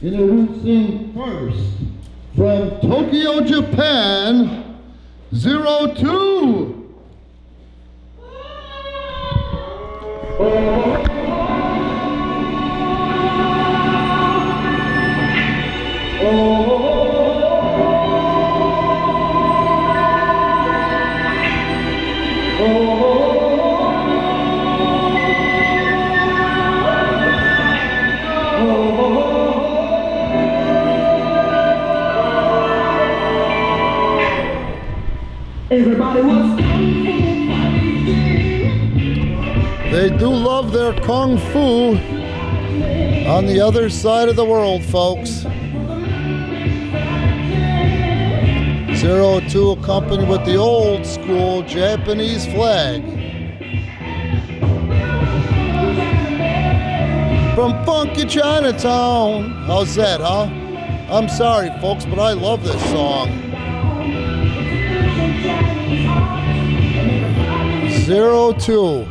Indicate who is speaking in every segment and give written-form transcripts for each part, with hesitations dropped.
Speaker 1: Introducing first, from Tokyo, Japan, 02.
Speaker 2: Everybody was
Speaker 1: They do love their kung fu on the other side of the world, folks. 02 accompanied with the old school Japanese flag. From funky Chinatown. How's that, huh? I'm sorry, folks, but I love this song. 02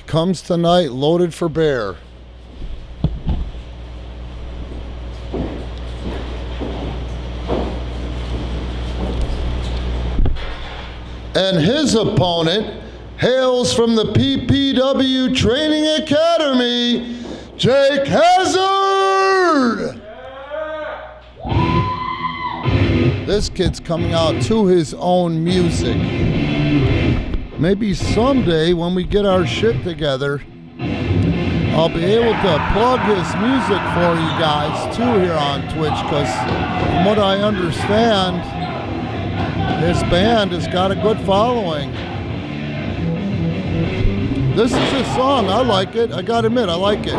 Speaker 1: comes tonight loaded for bear. And his opponent hails from the PPW Training Academy, Jake Hazard. This kid's coming out to his own music. Maybe someday when we get our shit together, I'll be able to plug his music for you guys too here on Twitch, because from what I understand, his band has got a good following. This is his song. I like it. I gotta admit, I like it.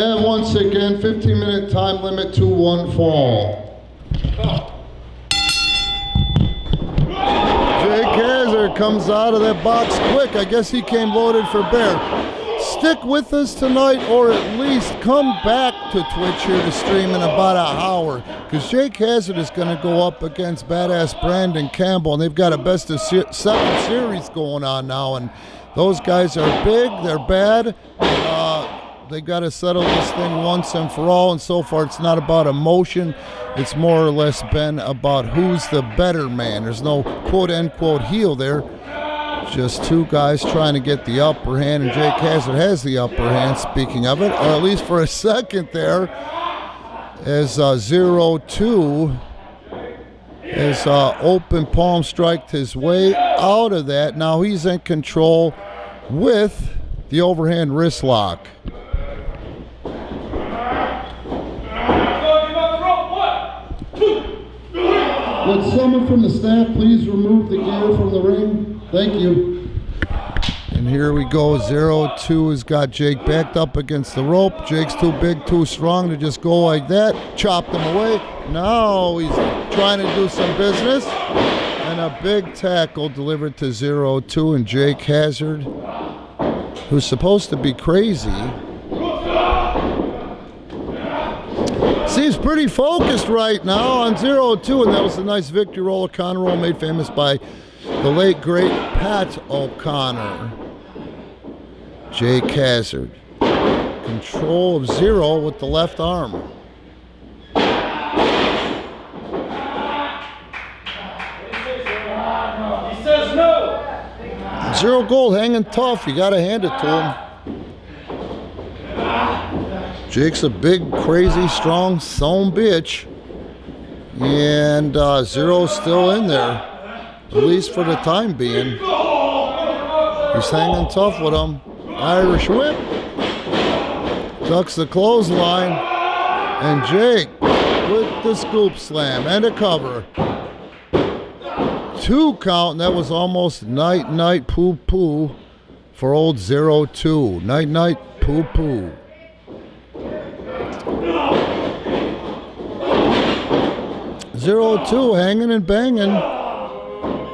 Speaker 1: And once again, 15-minute time limit to one fall. Jake Hazard comes out of that box quick. I guess he came loaded for bear. Stick with us tonight, or at least come back to Twitch here to stream in about an hour, because Jake Hazard is going to go up against badass Brandon Campbell, and they've got a best of 7 series going on now, and those guys are big, they're bad. They got to settle this thing once and for all, and so far it's not about emotion. It's more or less been about who's the better man. There's no quote-unquote heel there. Just two guys trying to get the upper hand, and Jake Hazard has the upper hand, speaking of it, or at least for a second there, as 02 has open palm striked his way out of that. Now he's in control with the overhand wrist lock. Would someone from the staff please remove the gear from the ring? Thank you. And here we go. 02 has got Jake backed up against the rope. Jake's too big, too strong to just go like that. Chopped him away. Now he's trying to do some business. And a big tackle delivered to 02, and Jake Hazard, who's supposed to be crazy, seems pretty focused right now on 02, and that was a nice victory roll, O'Connor roll made famous by the late, great Pat O'Connor. Jake Hazard, control of 0 with the left arm.
Speaker 3: He says no.
Speaker 1: 0 gold, hanging tough, you gotta hand it to him. Jake's a big, crazy, strong son bitch. And 0's still in there, at least for the time being. He's hanging tough with him. Irish whip. Ducks the clothesline. And Jake with the scoop slam and a cover. 2 count, and that was almost night-night poo-poo for old 02. Night-night poo-poo. 02 hanging and banging.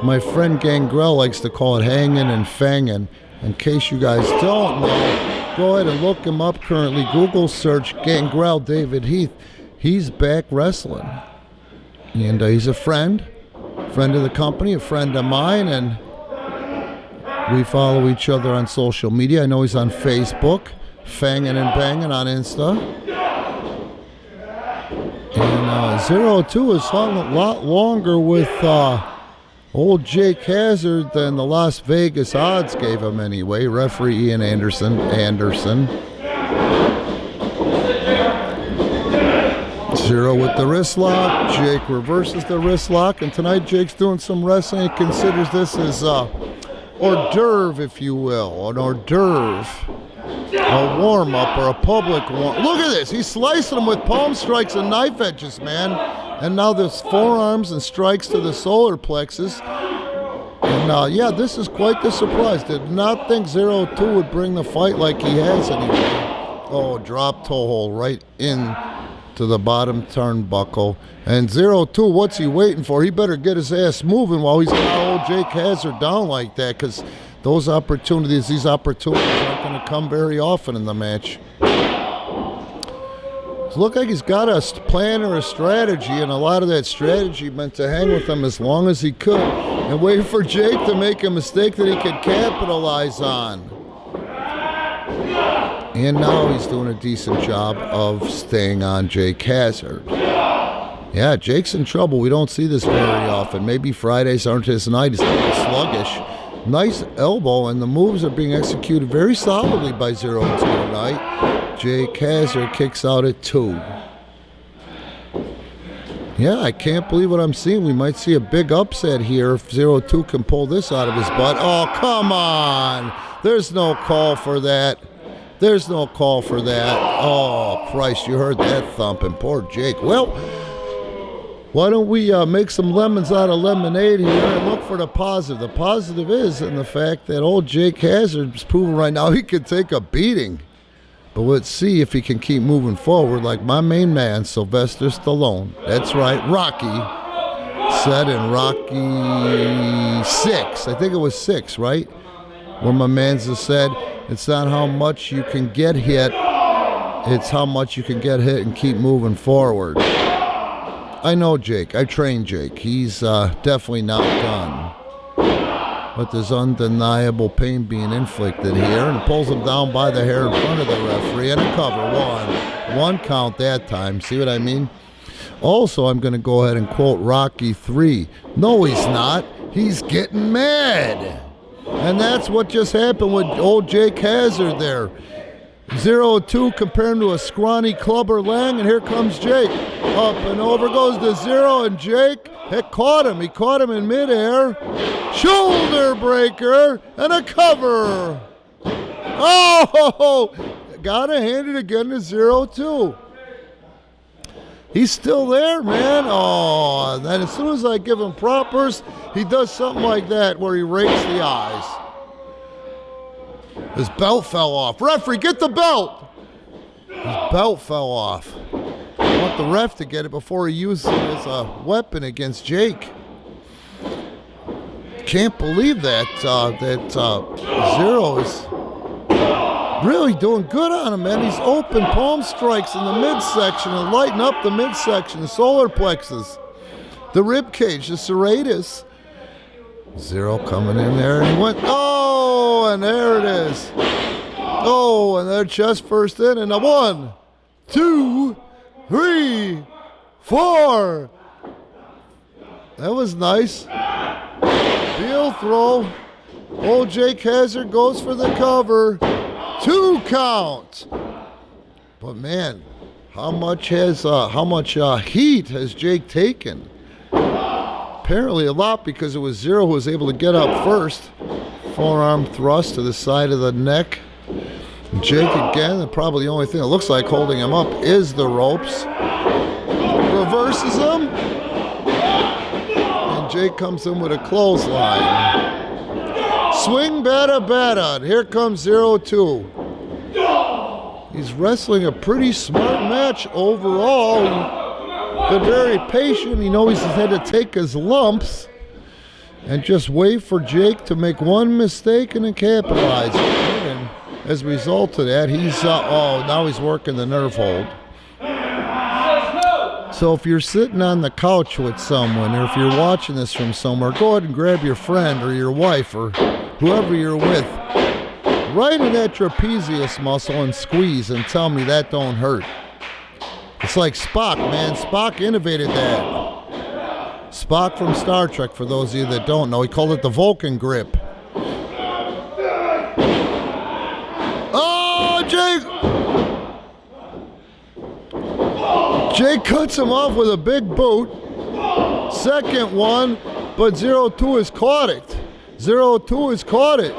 Speaker 1: My friend Gangrel likes to call it hanging and fanging. In case you guys don't know, Go ahead and look him up currently. Google search Gangrel David Heath. He's back wrestling. And he's a friend of the company, a friend of mine, and we follow each other on social media. I know he's on Facebook, Fangin' and Bangin' on Insta. And 0-2 has hung a lot longer with old Jake Hazard than the Las Vegas odds gave him anyway. Referee Ian Anderson. Zero with the wrist lock. Jake reverses the wrist lock, and tonight Jake's doing some wrestling. He considers this as hors d'oeuvre, if you will, an hors d'oeuvre, a warm-up or a public warm. Look at this. He's slicing them with palm strikes and knife edges, man. And now there's forearms and strikes to the solar plexus. And yeah, this is quite the surprise. Did not think 0-2 would bring the fight like he has anyway. Oh, drop toe hold right in to the bottom turnbuckle. And 0-2, what's he waiting for? He better get his ass moving while he's got old Jake Hazard down like that, because these opportunities aren't going to come very often in the match. It looked like he's got a plan or a strategy, and a lot of that strategy meant to hang with him as long as he could and wait for Jake to make a mistake that he could capitalize on. And now he's doing a decent job of staying on Jake Hazard. Yeah, Jake's in trouble. We don't see this very often. Maybe Fridays aren't his night. He's a little sluggish. Nice elbow, and the moves are being executed very solidly by 0-2 tonight. Jake Hazard kicks out at 2. Yeah, I can't believe what I'm seeing. We might see a big upset here if 0-2 can pull this out of his butt. Oh, come on. There's no call for that. Oh, Christ, you heard that thumping. Poor Jake. Well, why don't we make some lemons out of lemonade here and look for the positive. The positive is in the fact that old Jake Hazard is proving right now he could take a beating. But let's see if he can keep moving forward like my main man, Sylvester Stallone. That's right, Rocky said in Rocky 6. I think it was 6, right? Where my man's said, it's not how much you can get hit, it's how much you can get hit and keep moving forward. I know Jake. I trained Jake. He's definitely not done. But there's undeniable pain being inflicted here, and pulls him down by the hair in front of the referee, and a cover. One count that time. See what I mean? Also, I'm going to go ahead and quote Rocky 3. No, he's not. He's getting mad. And that's what just happened with old Jake Hazard there. 0-2 comparing to a scrawny Clubber Lang, and here comes Jake. Up and over goes the 0, and Jake had caught him. He caught him in midair. Shoulder breaker and a cover. Oh, gotta hand it again to 0-2. He's still there, man. Oh, and then as soon as I give him propers, he does something like that where he rakes the eyes. His belt fell off. Referee, get the belt. His belt fell off. I want the ref to get it before he uses it as a weapon against Jake. Can't believe that Zero is really doing good on him, man. He's open palm strikes in the midsection and lighting up the midsection, the solar plexus, the rib cage, the serratus. Zero coming in there, and he went, oh, and there it is. Oh, and there chest first in, and a 1, 2, 3, 4. That was nice. Heel throw. Old Jake Hazard goes for the cover. 2 count. But man, how much heat has Jake taken? Apparently a lot, because it was Zero who was able to get up first. Forearm thrust to the side of the neck. Jake again, and probably the only thing that looks like holding him up is the ropes. Reverses him. And Jake comes in with a clothesline. Swing bada. Here comes 0-2. He's wrestling a pretty smart match overall. Been very patient. He knows he's had to take his lumps and just wait for Jake to make one mistake and then capitalize. as a result of that, he's, now he's working the nerve hold. So if you're sitting on the couch with someone, or if you're watching this from somewhere, go ahead and grab your friend or your wife or whoever you're with, right in that trapezius muscle and squeeze and tell me that don't hurt. It's like Spock, man. Spock innovated that. Spock from Star Trek, for those of you that don't know, he called it the Vulcan grip. Oh, Jake cuts him off with a big boot. Second one, but 0-2 has caught it. 0-2 has caught it.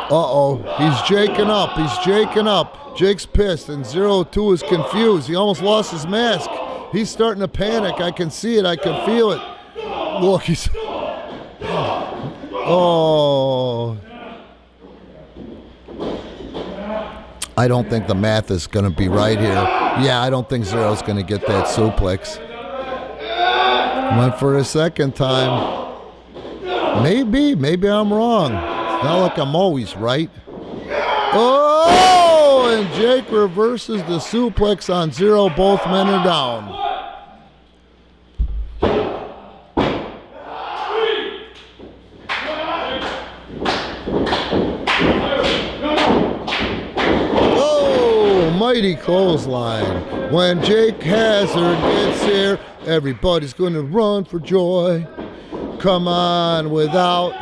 Speaker 1: Uh-oh, he's jaking up. He's jaking up. Jake's pissed, and 0-2 is confused. He almost lost his mask. He's starting to panic. I can see it. I can feel it. Look, he's... Oh... I don't think the math is going to be right here. Yeah, I don't think Zero's going to get that suplex. Went for a second time. Maybe I'm wrong. It's not like I'm always right. Oh, and Jake reverses the suplex on Zero. Both men are down. Mighty clothesline. When Jake Hazard gets here, everybody's gonna run for joy. Come on without,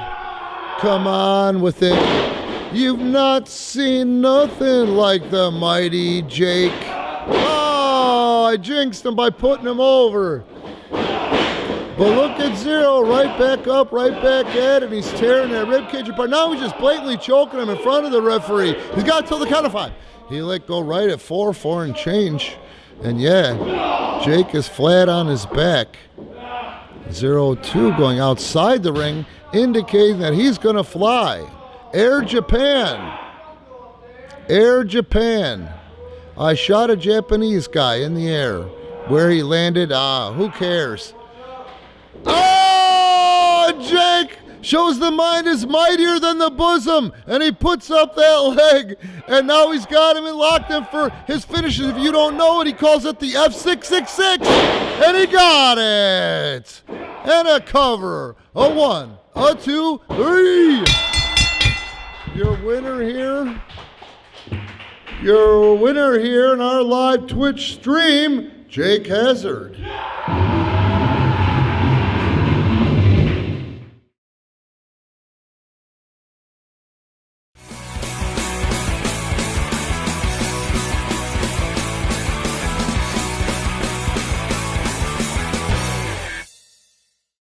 Speaker 1: come on with it. You've not seen nothing like the mighty Jake. Oh, I jinxed him by putting him over. But look at Zero, right back up, right back at it. He's tearing that ribcage apart. Now he's just blatantly choking him in front of the referee. He's got till the count of 5. He let go right at 4 and change. And yeah, Jake is flat on his back. 0-2 going outside the ring, indicating that he's going to fly. Air Japan. Air Japan. I shot a Japanese guy in the air. Where he landed, who cares? Oh, Jake shows the mind is mightier than the bosom, and he puts up that leg, and now he's got him and locked him for his finishes. If you don't know it, he calls it the F666, and he got it. And a cover, a 1, a 2, 3. Your winner here in our live Twitch stream, Jake Hazard.